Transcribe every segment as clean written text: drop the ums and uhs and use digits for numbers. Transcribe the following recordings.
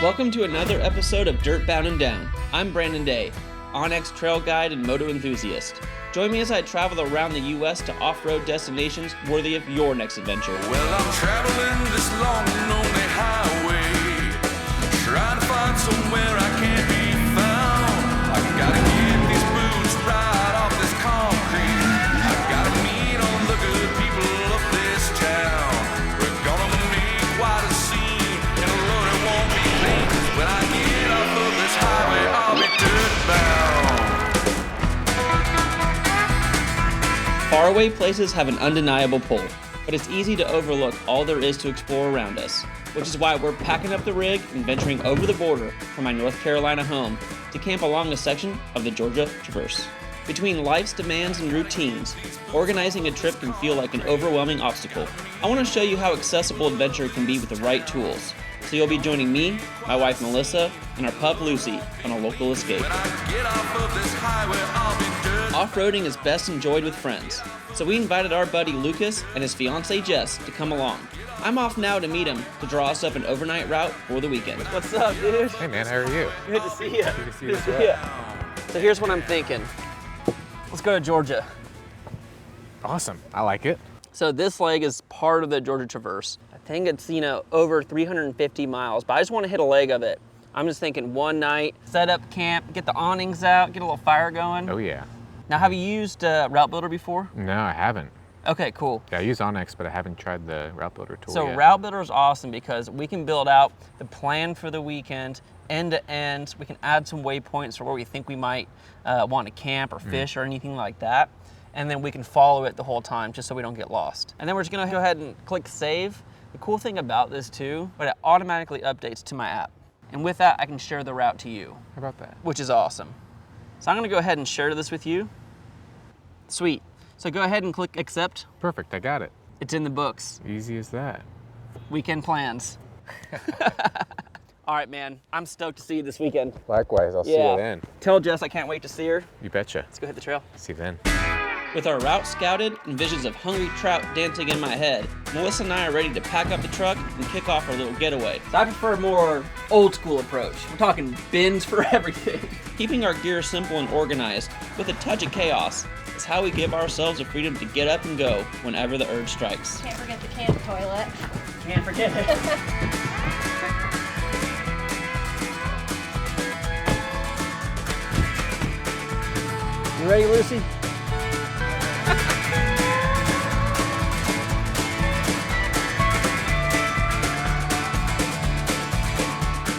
Welcome to another episode of Dirtbound and Down. I'm Brandon Day, onX trail guide and moto enthusiast. Join me as I travel around the U.S. to off-road destinations worthy of your next adventure. Well, I'm traveling this long and lonely highway, trying to find somewhere I can't be found. I gotta get these boots right off this concrete. I gotta meet all the good people of this town. We're gonna make quite a scene, and Lord, it won't be late. When I get off of this highway, I'll be dirtbound. Faraway places have an undeniable pull, but it's easy to overlook all there is to explore around us, which is why we're packing up the rig and venturing over the border from my North Carolina home to camp along a section of the Georgia Traverse. Between life's demands and routines, organizing a trip can feel like an overwhelming obstacle. I want to show you how accessible adventure can be with the right tools, so you'll be joining me, my wife Melissa, and our pup Lucy on a local escape. Off-roading is best enjoyed with friends, so we invited our buddy Lucas and his fiancée Jess to come along. I'm off now to meet him to draw us up an overnight route for the weekend. What's up, dude? Hey man, how are you? Good to see you. Good to see you as well. So here's what I'm thinking. Let's go to Georgia. Awesome, I like it. So this leg is part of the Georgia Traverse. I think it's, over 350 miles, but I just want to hit a leg of it. I'm just thinking one night, set up camp, get the awnings out, get a little fire going. Oh yeah. Now, have you used Route Builder before? No, I haven't. Okay, cool. Yeah, I use onX, but I haven't tried the Route Builder tool So yet. Route Builder is awesome because we can build out the plan for the weekend, end to end. We can add some waypoints for where we think we might want to camp or fish or anything like that. And then we can follow it the whole time just so we don't get lost. And then we're just gonna go ahead and click save. The cool thing about this too, but it automatically updates to my app. And with that, I can share the route to you. How about that? Which is awesome. So I'm gonna go ahead and share this with you. Sweet. So go ahead and click accept. Perfect, I got it. It's in the books. Easy as that. Weekend plans. All right, man. I'm stoked to see you this weekend. Likewise, I'll see you then. Tell Jess I can't wait to see her. You betcha. Let's go hit the trail. See you then. With our route scouted and visions of hungry trout dancing in my head, Melissa and I are ready to pack up the truck and kick off our little getaway. So I prefer a more old school approach. We're talking bins for everything. Keeping our gear simple and organized, with a touch of chaos, is how we give ourselves the freedom to get up and go whenever the urge strikes. Can't forget the camp toilet. Can't forget it. You ready, Lucy?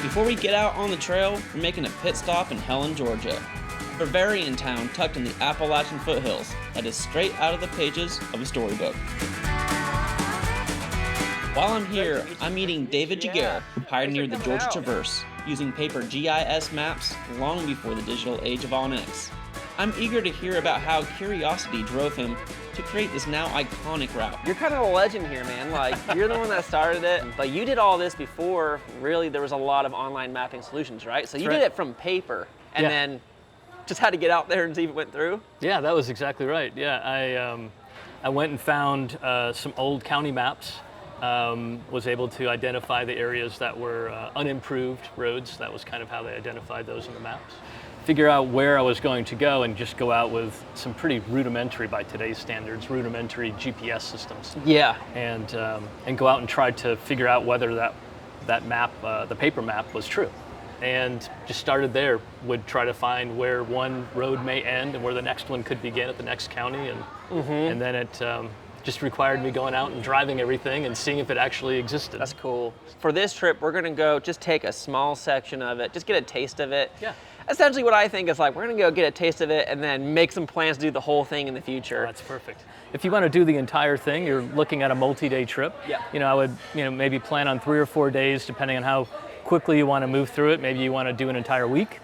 Before we get out on the trail, we're making a pit stop in Helen, Georgia, a Bavarian town tucked in the Appalachian foothills that is straight out of the pages of a storybook. While I'm here, I'm meeting David Giguere, who pioneered the Georgia Traverse, using paper GIS maps long before the digital age of onX. I'm eager to hear about how curiosity drove him to create this now iconic route. You're kind of a legend here, man. Like, you're the one that started it, but you did all this before, really, there was a lot of online mapping solutions, right? So you did it from paper, and then just had to get out there and see if it went through? Yeah, that was exactly right. Yeah, I went and found some old county maps, was able to identify the areas that were unimproved roads. That was kind of how they identified those in the maps. Figure out where I was going to go and just go out with some pretty rudimentary, by today's standards, rudimentary GPS systems. Yeah. And go out and try to figure out whether that map, the paper map, was true. And just started there, would try to find where one road may end and where the next one could begin at the next county. And then it just required me going out and driving everything and seeing if it actually existed. That's cool. For this trip, we're gonna go just take a small section of it, just get a taste of it. Yeah. Essentially what I think is like, we're gonna go get a taste of it and then make some plans to do the whole thing in the future. That's perfect. If you want to do the entire thing, you're looking at a multi-day trip. Yeah. I would, maybe plan on 3 or 4 days, depending on how quickly you want to move through it. Maybe you want to do an entire week.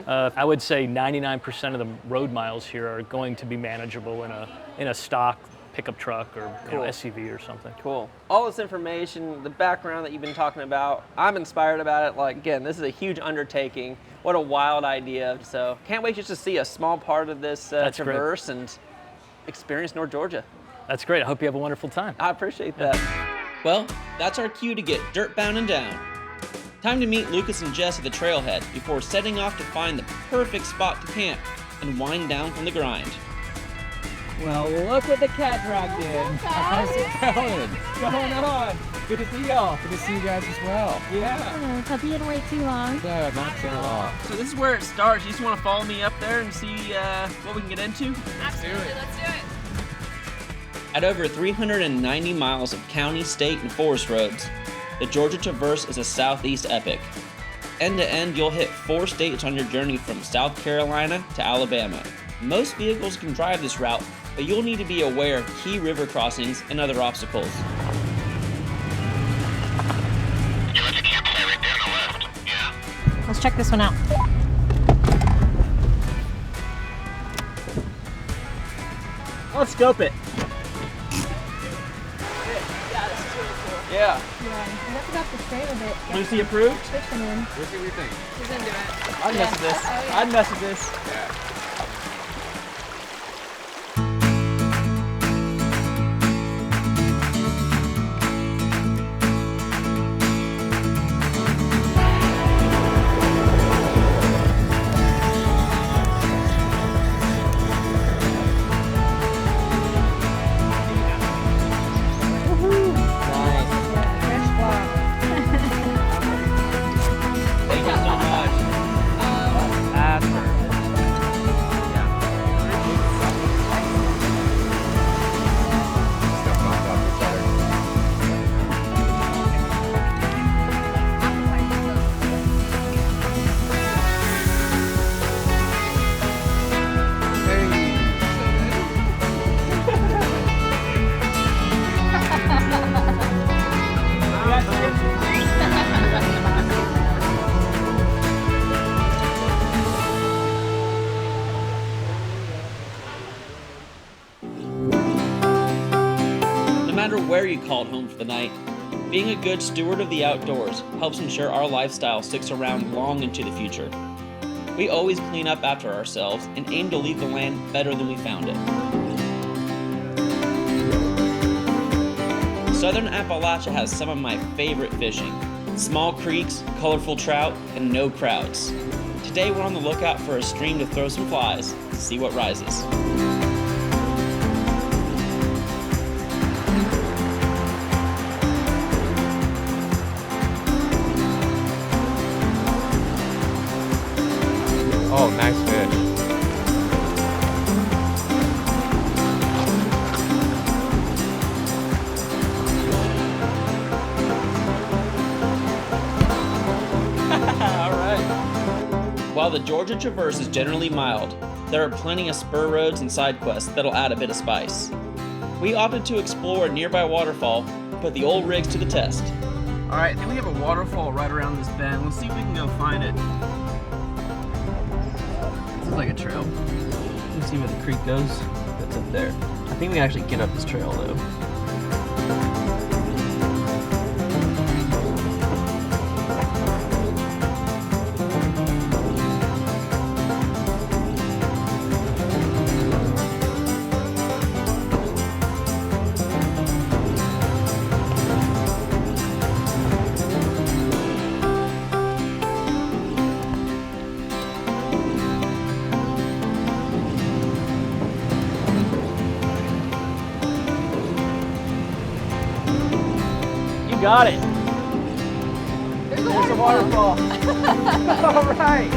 I would say 99% of the road miles here are going to be manageable in a stock pickup truck or SUV or something. Cool. All this information, the background that you've been talking about, I'm inspired about it. Like, again, this is a huge undertaking. What a wild idea. So can't wait just to see a small part of this traverse and experience North Georgia. That's great. I hope you have a wonderful time. I appreciate that. Well, that's our cue to get dirtbound and down. Time to meet Lucas and Jess at the trailhead before setting off to find the perfect spot to camp and wind down from the grind. Well, look what the cat dragged in. How's it going? What's going on? Good to see y'all. Good to see you guys as well. Yeah. Hope you didn't wait too long. No, not so long. So this is where it starts. You just want to follow me up there and see what we can get into? Absolutely, let's do it. At over 390 miles of county, state, and forest roads, the Georgia Traverse is a southeast epic. End to end, you'll hit 4 states on your journey from South Carolina to Alabama. Most vehicles can drive this route, but you'll need to be aware of key river crossings and other obstacles. Let's check this one out. Let's scope it. Yeah. That's about the straight of it. Lucy approved? Fishing in. What do you think? She's into it. I'd mess with this. Oh, yeah. I'd mess with this. Yeah. Fresh block. Thank you so much. That's perfect. Stuff on top of each other. No matter where you called home for the night, being a good steward of the outdoors helps ensure our lifestyle sticks around long into the future. We always clean up after ourselves and aim to leave the land better than we found it. Southern Appalachia has some of my favorite fishing. Small creeks, colorful trout, and no crowds. Today we're on the lookout for a stream to throw some flies, see what rises. Oh, nice fish. All right. While the Georgia Traverse is generally mild, there are plenty of spur roads and side quests that'll add a bit of spice. We opted to explore a nearby waterfall and put the old rigs to the test. All right, I think we have a waterfall right around this bend. Let's see if we can go find it. This is like a trail. Let's see where the creek goes. That's up there. I think we can actually get up this trail though. You got it. There's a waterfall. All right.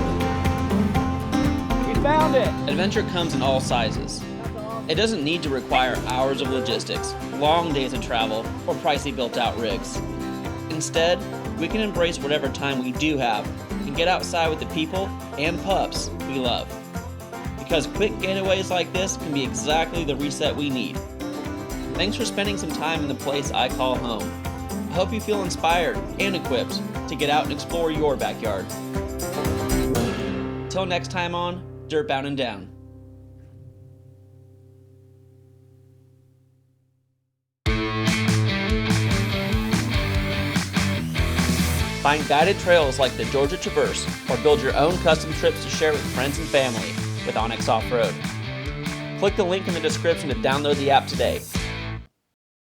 We found it. Adventure comes in all sizes. It doesn't need to require hours of logistics, long days of travel, or pricey built-out rigs. Instead, we can embrace whatever time we do have and get outside with the people and pups we love. Because quick getaways like this can be exactly the reset we need. Thanks for spending some time in the place I call home. I hope you feel inspired and equipped to get out and explore your backyard. Till next time on Dirtbound and Down. Find guided trails like the Georgia Traverse or build your own custom trips to share with friends and family with onX Offroad. Click the link in the description to download the app today